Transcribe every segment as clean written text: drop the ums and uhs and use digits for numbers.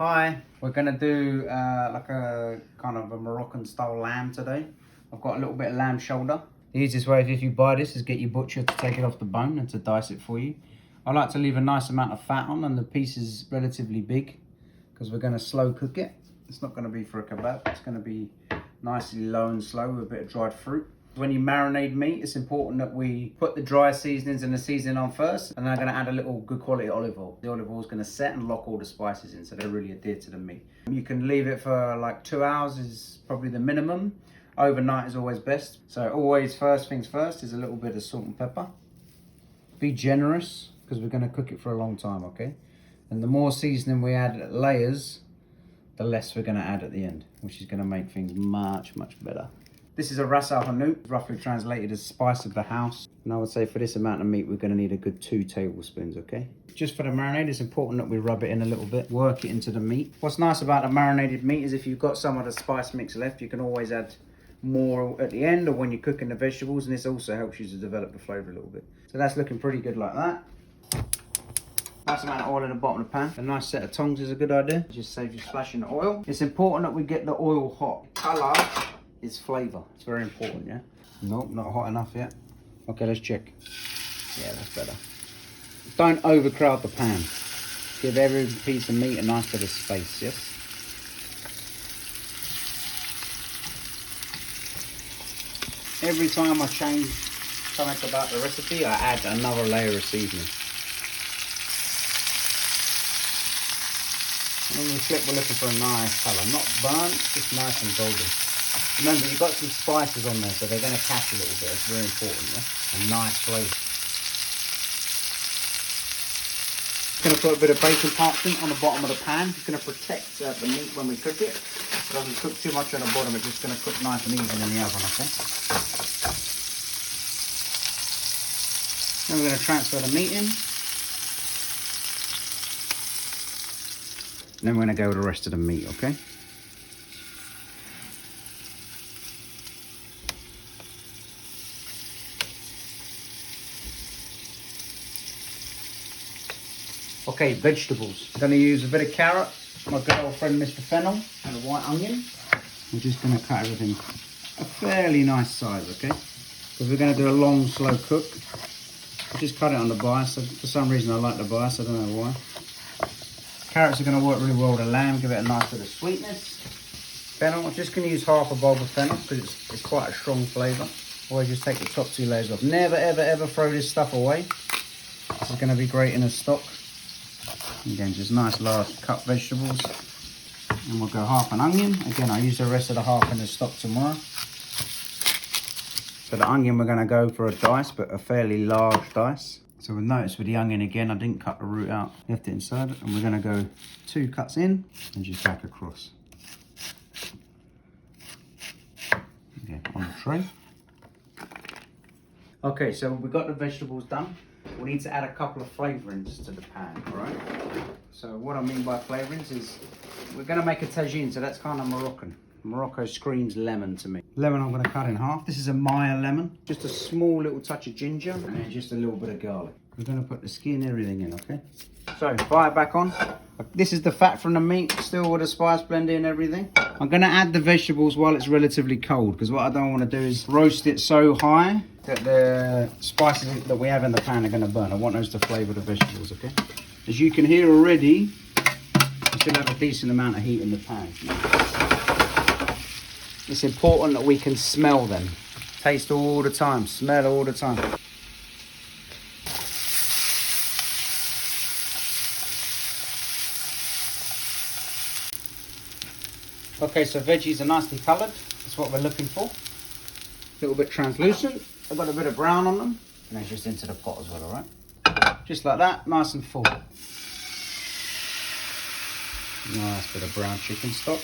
Hi, we're gonna do like a kind of a Moroccan style lamb today. I've got a little bit of lamb shoulder. The easiest way if you buy this is get your butcher to take it off the bone and to dice it for you. I like to leave a nice amount of fat on, and the piece is relatively big because we're gonna slow cook it. It's not gonna be for a kebab, it's gonna be nicely low and slow with a bit of dried fruit. When you marinate meat, it's important that we put the dry seasonings and the seasoning on first, and then I'm going to add a little good quality olive oil. The olive oil is going to set and lock all the spices in, so they really adhere to the meat. You can leave it for like 2 hours is probably the minimum. Overnight is always best. So always first things first is a little bit of salt and pepper. Be generous because we're going to cook it for a long time, okay? And the more seasoning we add at layers, the less we're going to add at the end, which is going to make things much better. This is a ras al hanout, roughly translated as spice of the house. And I would say for this amount of meat, we're gonna need a good 2 tablespoons, okay? Just for the marinade, it's important that we rub it in a little bit, work it into the meat. What's nice about the marinated meat is if you've got some of the spice mix left, you can always add more at the end or when you're cooking the vegetables, and this also helps you to develop the flavor a little bit. So that's looking pretty good like that. Nice amount of oil in the bottom of the pan. A nice set of tongs is a good idea. Just saves you splashing the oil. It's important that we get the oil hot. Color is flavour. It's very important, yeah? Nope, not hot enough yet. Okay, let's check. Yeah, that's better. Don't overcrowd the pan. Give every piece of meat a nice bit of space, yes? Every time I change something about the recipe, I add another layer of seasoning. When we flip, we're looking for a nice colour. Not burnt, just nice and golden. Remember, you've got some spices on there, so they're going to catch a little bit. It's very important, yeah? A nice flavour. Going to put a bit of bacon parchment on the bottom of the pan. It's going to protect the meat when we cook it. It doesn't cook too much on the bottom. It's just going to cook nice and even in the oven, okay? Then we're going to transfer the meat in. And then we're going to go with the rest of the meat, okay? Okay, vegetables. I'm going to use a bit of carrot, my good old friend Mr. Fennel, and a white onion. We're just going to cut everything a fairly nice size, okay? Because we're going to do a long, slow cook. I just cut it on the bias. For some reason I like the bias, I don't know why. Carrots are going to work really well with the lamb, give it a nice bit of sweetness. Fennel, I'm just going to use half a bulb of fennel because it's quite a strong flavour. Always just take the top 2 layers off. Never, ever throw this stuff away. This is going to be great in a stock. Again, just nice large cut vegetables. And we'll go half an onion. Again, I'll use the rest of the half in the stock tomorrow. So the onion, we're going to go for a dice, but a fairly large dice. So we'll notice with the onion again, I didn't cut the root out, left it inside. And we're going to go 2 cuts in and just back across. Again, on the tray. Okay, so we've got the vegetables done. We need to add a couple of flavourings to the pan, alright? So what I mean by flavourings is we're going to make a tagine, so that's kind of Moroccan. Morocco screams lemon to me. Lemon I'm going to cut in half. This is a Maya lemon. Just a small little touch of ginger and then just a little bit of garlic. We're going to put the skin and everything in, okay? So fire back on. This is the fat from the meat, still with the spice blend in everything. I'm going to add the vegetables while it's relatively cold because what I don't want to do is roast it so high that the spices that we have in the pan are going to burn. I want those to flavour the vegetables, okay? As you can hear already, I still have a decent amount of heat in the pan. It's important that we can smell them. Taste all the time, smell all the time. Okay, so veggies are nicely coloured. That's what we're looking for. A little bit translucent. I've got a bit of brown on them. And then just into the pot as well, alright? Just like that, nice and full. Nice bit of brown chicken stock.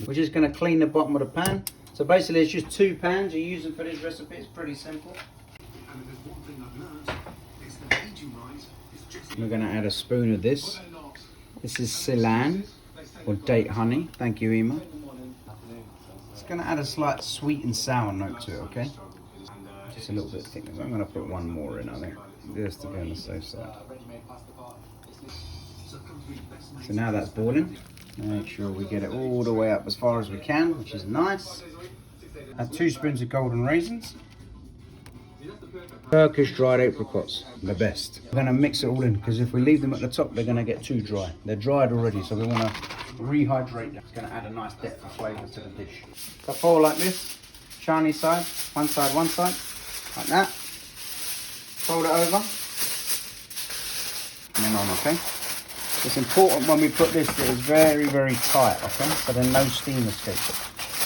We're just going to clean the bottom of the pan. So basically it's just 2 pans you're using for this recipe. It's pretty simple. We're going to add a spoon of this. This is Ceylon or date honey. Thank you, Emma. It's going to add a slight sweet and sour note to it, okay? Just a little bit of thickness. I'm going to put one more in, I think. just to be on the safe side. So now that's boiling. Make sure we get it all the way up as far as we can, which is nice. Add 2 spoons of golden raisins. Turkish dried apricots, the best. We're going to mix it all in because if we leave them at the top, they're going to get too dry. They're dried already, so we want to rehydrate them. It's going to add a nice depth of flavour to the dish. So fold like this, Chinese side, one side, like that. Fold it over, and then on, okay? It's important when we put this that it's very, very tight, okay? So then no steam escapes.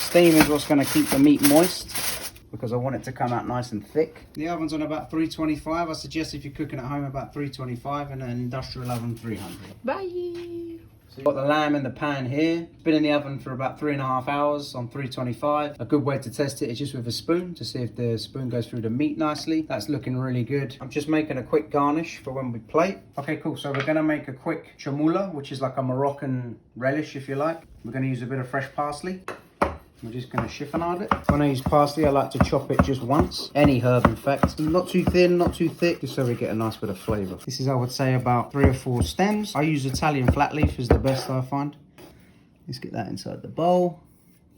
Steam is what's going to keep the meat moist, because I want it to come out nice and thick. The oven's on about 325. I suggest if you're cooking at home about 325 and an industrial oven 300. Bye! So you've got the lamb in the pan here. It's been in the oven for about 3.5 hours on 325. A good way to test it is just with a spoon to see if the spoon goes through the meat nicely. That's looking really good. I'm just making a quick garnish for when we plate. Okay, cool. So we're gonna make a quick chamula, which is like a Moroccan relish, if you like. We're gonna use a bit of fresh parsley. We're just going to chiffonade it. When I use parsley, I like to chop it just once. Any herb, in fact. Not too thin, not too thick, just so we get a nice bit of flavour. This is, I would say, about 3 or 4 stems. I use Italian flat leaf, is the best I find. Let's get that inside the bowl.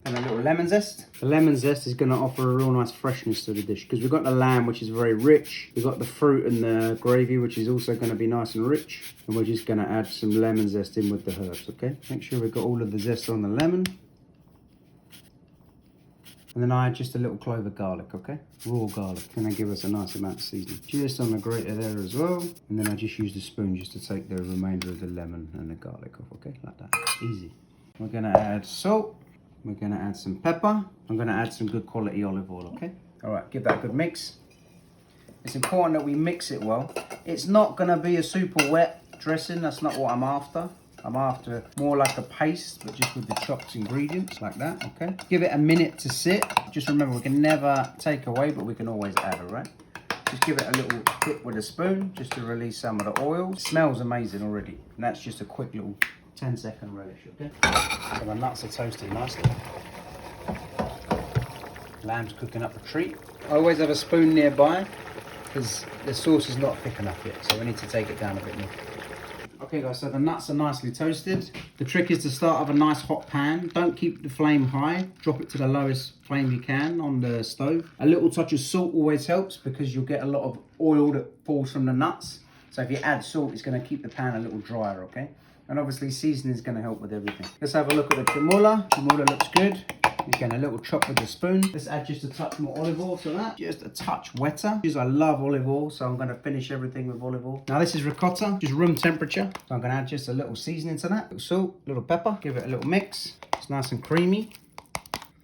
And a little lemon zest. The lemon zest is going to offer a real nice freshness to the dish because we've got the lamb, which is very rich. We've got the fruit and the gravy, which is also going to be nice and rich. And we're just going to add some lemon zest in with the herbs, okay? Make sure we've got all of the zest on the lemon. And then I add just a little clove of garlic, okay? Raw garlic. Gonna give us a nice amount of seasoning. Just on the grater there as well. And then I just use the spoon just to take the remainder of the lemon and the garlic off, okay? Like that. Easy. We're gonna add salt. We're gonna add some pepper. I'm gonna add some good quality olive oil, okay? All right, give that a good mix. It's important that we mix it well. It's not gonna be a super wet dressing. That's not what I'm after. I'm after more like a paste, but just with the chopped ingredients, like that, okay? Give it a minute to sit. Just remember, we can never take away, but we can always add, all right? Just give it a little dip with a spoon, just to release some of the oil. It smells amazing already. And that's just a quick little 10-second relish, okay? So the nuts are toasted nicely. Lamb's cooking up a treat. I always have a spoon nearby, because the sauce is not thick enough yet, so we need to take it down a bit more. Okay guys, so the nuts are nicely toasted. The trick is to start with a nice hot pan. Don't keep the flame high. Drop it to the lowest flame you can on the stove. A little touch of salt always helps because you'll get a lot of oil that falls from the nuts. So if you add salt, it's going to keep the pan a little drier, okay? And obviously seasoning is going to help with everything. Let's have a look at the chamula. Chamula looks good. Again, a little chop with the spoon. Let's add just a touch more olive oil to that. Just a touch wetter. Because I love olive oil, so I'm going to finish everything with olive oil. Now this is ricotta, just room temperature. So I'm going to add just a little seasoning to that. A little salt, a little pepper. Give it a little mix. It's nice and creamy.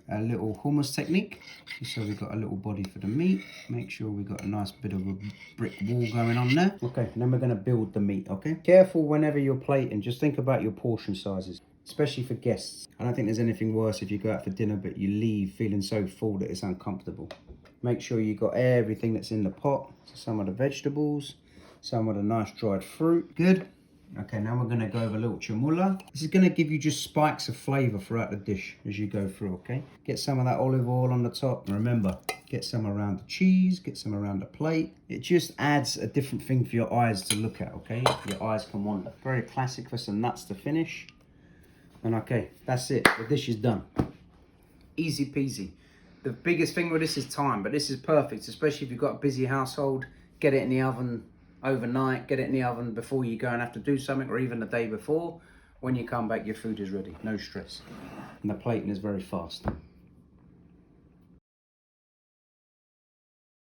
A little hummus technique. Just so we've got a little body for the meat. Make sure we've got a nice bit of a brick wall going on there. Okay, and then we're going to build the meat, okay? Careful whenever you're plating. Just think about your portion sizes. Especially for guests. I don't think there's anything worse if you go out for dinner but you leave feeling so full that it's uncomfortable. Make sure you got everything that's in the pot. So some of the vegetables, some of the nice dried fruit. Good. Okay, now we're going to go over a little chamula. This is going to give you just spikes of flavour throughout the dish as you go through, okay? Get some of that olive oil on the top. And remember, get some around the cheese, get some around the plate. It just adds a different thing for your eyes to look at, okay? Your eyes can wander. Very classic for some nuts to finish. And okay, that's it. The dish is done. Easy peasy. The biggest thing with this is time, but this is perfect, especially if you've got a busy household. Get it in the oven overnight, get it in the oven before you go and have to do something, or even the day before. When you come back, your food is ready. No stress. And the plating is very fast.